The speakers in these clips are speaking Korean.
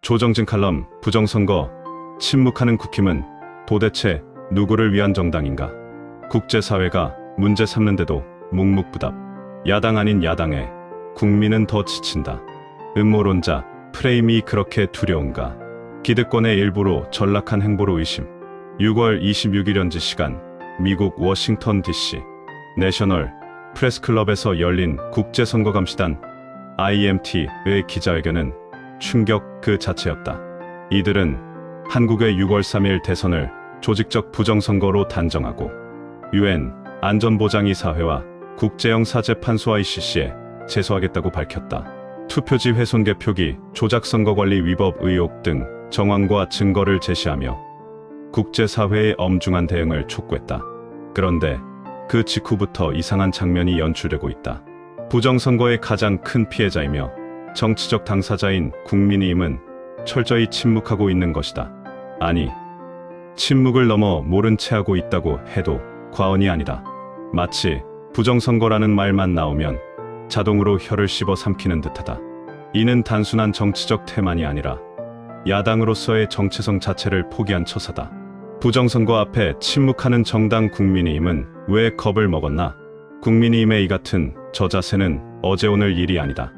조정진 칼럼, 부정선거, 침묵하는 국힘은 도대체 누구를 위한 정당인가? 국제사회가 문제 삼는데도 묵묵부답. 야당 아닌 야당에 국민은 더 지친다. 음모론자, 프레임이 그렇게 두려운가? 기득권의 일부로 전락한 행보로 의심. 6월 26일 현지 시간 미국 워싱턴 DC 내셔널 프레스클럽에서 열린 국제선거감시단 IMT의 기자회견은 충격 그 자체였다. 이들은 한국의 6월 3일 대선을 조직적 부정선거로 단정하고 UN 안전보장이사회와 국제형사재판소 ICC에 제소하겠다고 밝혔다. 투표지 훼손 개표기, 조작선거관리 위법 의혹 등 정황과 증거를 제시하며 국제사회의 엄중한 대응을 촉구했다. 그런데 그 직후부터 이상한 장면이 연출되고 있다. 부정선거의 가장 큰 피해자이며 정치적 당사자인 국민의힘은 철저히 침묵하고 있는 것이다. 아니, 침묵을 넘어 모른 채 하고 있다고 해도 과언이 아니다. 마치 부정선거라는 말만 나오면 자동으로 혀를 씹어 삼키는 듯하다. 이는 단순한 정치적 태만이 아니라 야당으로서의 정체성 자체를 포기한 처사다. 부정선거 앞에 침묵하는 정당 국민의힘은 왜 겁을 먹었나? 국민의힘의 이 같은 저자세는 어제 오늘 일이 아니다.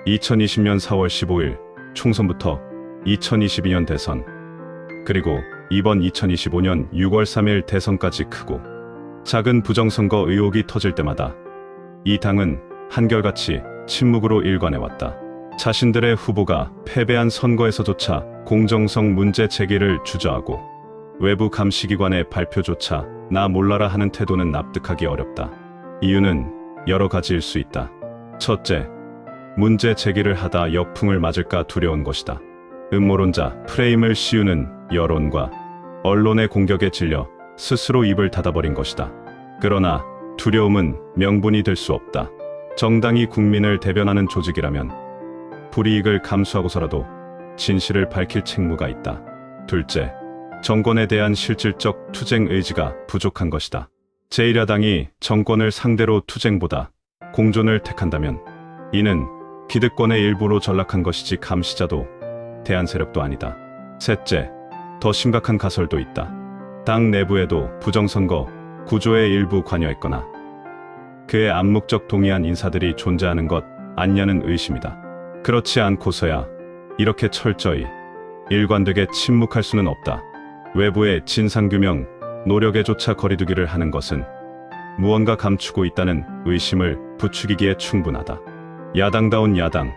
2020년 4월 15일 총선부터 2022년 대선, 그리고 이번 2025년 6월 3일 대선까지 크고 작은 부정선거 의혹이 터질 때마다 이 당은 한결같이 침묵으로 일관해왔다. 자신들의 후보가 패배한 선거에서조차 공정성 문제 제기를 주저하고 외부 감시기관의 발표조차 나 몰라라 하는 태도는 납득하기 어렵다. 이유는 여러 가지일 수 있다. 첫째, 문제 제기를 하다 역풍을 맞을까 두려운 것이다. 음모론자, 프레임을 씌우는 여론과 언론의 공격에 질려 스스로 입을 닫아버린 것이다. 그러나 두려움은 명분이 될 수 없다. 정당이 국민을 대변하는 조직이라면 불이익을 감수하고서라도 진실을 밝힐 책무가 있다. 둘째, 정권에 대한 실질적 투쟁 의지가 부족한 것이다. 제1야당이 정권을 상대로 투쟁보다 공존을 택한다면 이는 기득권의 일부로 전락한 것이지 감시자도 대안 세력도 아니다. 셋째, 더 심각한 가설도 있다. 당 내부에도 부정선거 구조의 일부 관여했거나 그에 암묵적 동의한 인사들이 존재하는 것 아니냐는 의심이다. 그렇지 않고서야 이렇게 철저히 일관되게 침묵할 수는 없다. 외부의 진상규명 노력에조차 거리두기를 하는 것은 무언가 감추고 있다는 의심을 부추기기에 충분하다. 야당다운 야당,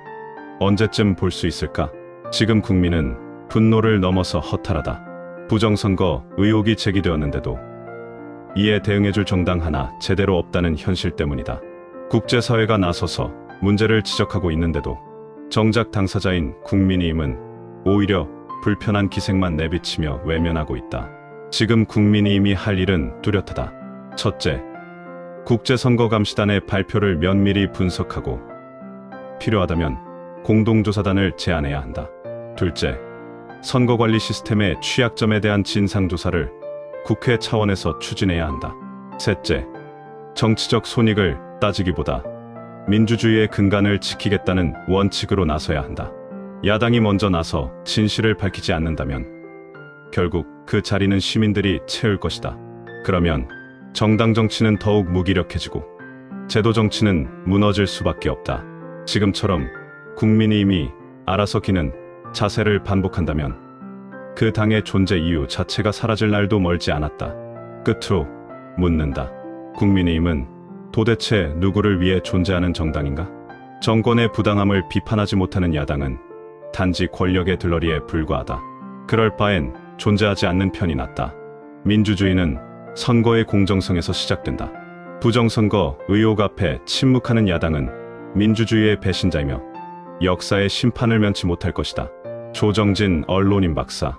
언제쯤 볼 수 있을까? 지금 국민은 분노를 넘어서 허탈하다. 부정선거 의혹이 제기되었는데도 이에 대응해줄 정당 하나 제대로 없다는 현실 때문이다. 국제사회가 나서서 문제를 지적하고 있는데도 정작 당사자인 국민의힘은 오히려 불편한 기색만 내비치며 외면하고 있다. 지금 국민의힘이 할 일은 뚜렷하다. 첫째, 국제선거감시단의 발표를 면밀히 분석하고 필요하다면 공동조사단을 제안해야 한다. 둘째, 선거관리 시스템의 취약점에 대한 진상조사를 국회 차원에서 추진해야 한다. 셋째, 정치적 손익을 따지기보다 민주주의의 근간을 지키겠다는 원칙으로 나서야 한다. 야당이 먼저 나서 진실을 밝히지 않는다면 결국 그 자리는 시민들이 채울 것이다. 그러면 정당 정치는 더욱 무기력해지고 제도 정치는 무너질 수밖에 없다. 지금처럼 국민의힘이 알아서 기는 자세를 반복한다면 그 당의 존재 이유 자체가 사라질 날도 멀지 않았다. 끝으로 묻는다. 국민의힘은 도대체 누구를 위해 존재하는 정당인가? 정권의 부당함을 비판하지 못하는 야당은 단지 권력의 들러리에 불과하다. 그럴 바엔 존재하지 않는 편이 낫다. 민주주의는 선거의 공정성에서 시작된다. 부정선거 의혹 앞에 침묵하는 야당은 민주주의의 배신자이며 역사의 심판을 면치 못할 것이다. 조정진 언론인 박사.